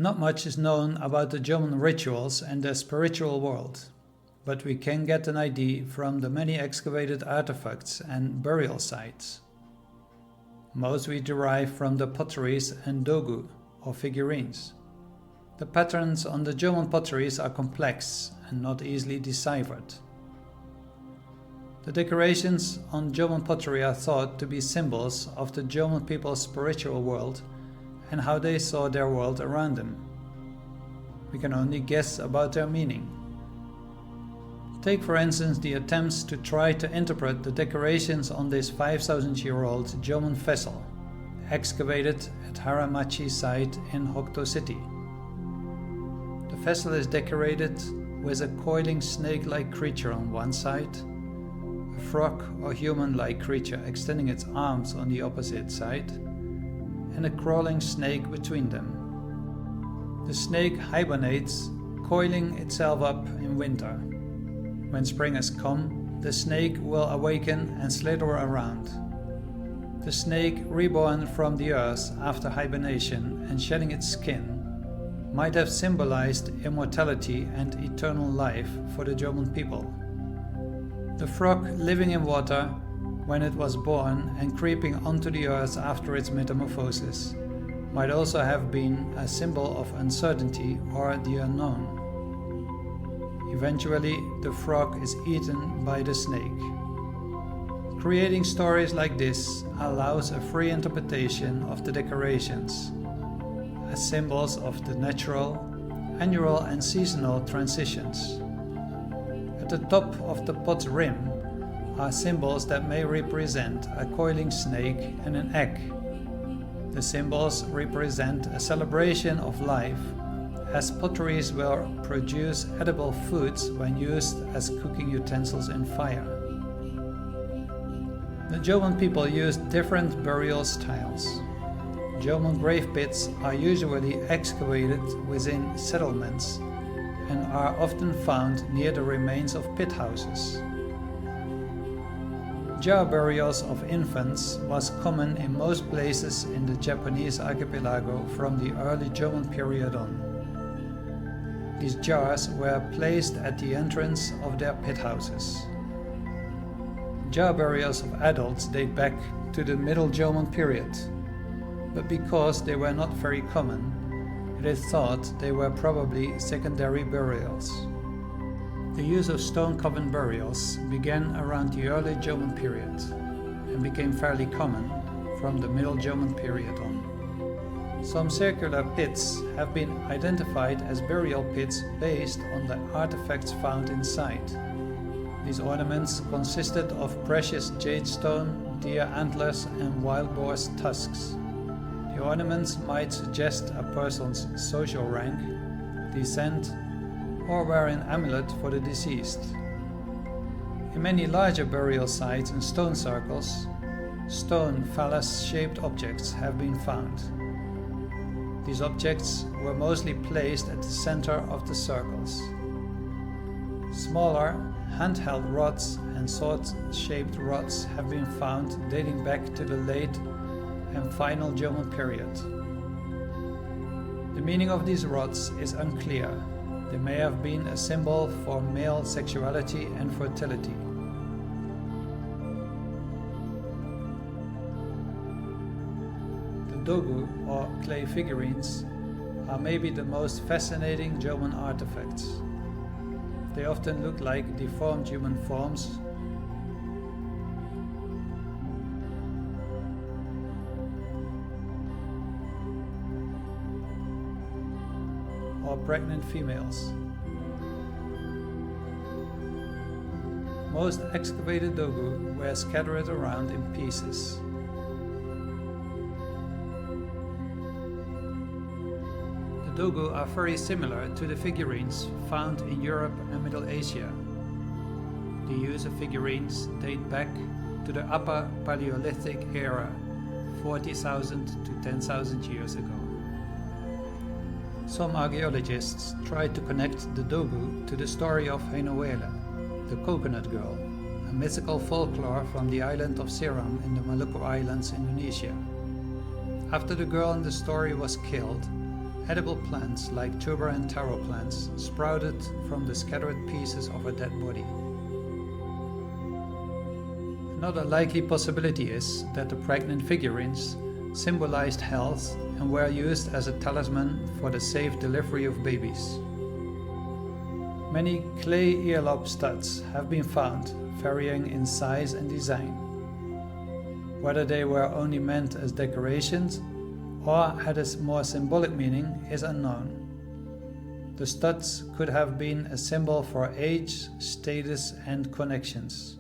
Not much is known about the Jomon rituals and their spiritual world, but we can get an idea from the many excavated artifacts and burial sites. Most we derive from the potteries and dogu, or figurines. The patterns on the Jomon potteries are complex and not easily deciphered. The decorations on Jomon pottery are thought to be symbols of the Jomon people's spiritual world and how they saw their world around them. We can only guess about their meaning. Take for instance the attempts to try to interpret the decorations on this 5,000-year-old Jomon vessel, excavated at Haramachi site in Hokuto city. The vessel is decorated with a coiling snake-like creature on one side, a frog or human-like creature extending its arms on the opposite side, and a crawling snake between them. The snake hibernates, coiling itself up in winter. When spring has come, the snake will awaken and slither around. The snake, reborn from the earth after hibernation and shedding its skin, might have symbolized immortality and eternal life for the Jomon people. The frog living in water when it was born and creeping onto the earth after its metamorphosis might also have been a symbol of uncertainty or the unknown. Eventually, the frog is eaten by the snake. Creating stories like this allows a free interpretation of the decorations as symbols of the natural, annual and seasonal transitions. At the top of the pot's rim are symbols that may represent a coiling snake and an egg. The symbols represent a celebration of life, as potteries will produce edible foods when used as cooking utensils in fire. The Jomon people used different burial styles. Jomon grave pits are usually excavated within settlements and are often found near the remains of pit houses. Jar burials of infants was common in most places in the Japanese archipelago from the early Jomon period on. These jars were placed at the entrance of their pit houses. Jar burials of adults date back to the Middle Jomon period, but because they were not very common, it is thought they were probably secondary burials. The use of stone-covered burials began around the early Jomon period and became fairly common from the Middle Jomon period on. Some circular pits have been identified as burial pits based on the artifacts found inside. These ornaments consisted of precious jade stone, deer antlers and wild boar's tusks. The ornaments might suggest a person's social rank, descent, or were an amulet for the deceased. In many larger burial sites and stone circles, stone phallus-shaped objects have been found. These objects were mostly placed at the center of the circles. Smaller, handheld rods and sword-shaped rods have been found dating back to the late and final Jomon period. The meaning of these rods is unclear. They may have been a symbol for male sexuality and fertility. The dogu, or clay figurines, are maybe the most fascinating Jomon artifacts. They often look like deformed human forms or pregnant females. Most excavated dogu were scattered around in pieces. The dogu are very similar to the figurines found in Europe and Middle Asia. The use of figurines date back to the Upper Paleolithic era, 40,000 to 10,000 years ago. Some archaeologists tried to connect the dogu to the story of Henoele, the coconut girl, a mythical folklore from the island of Seram in the Maluku Islands, Indonesia. After the girl in the story was killed, Edible plants like tuber and taro plants sprouted from the scattered pieces of a dead body. Another likely possibility is that the pregnant figurines symbolized health and were used as a talisman for the safe delivery of babies. Many clay earlobe studs have been found, varying in size and design. Whether they were only meant as decorations or had a more symbolic meaning is unknown. The studs could have been a symbol for age, status, and connections.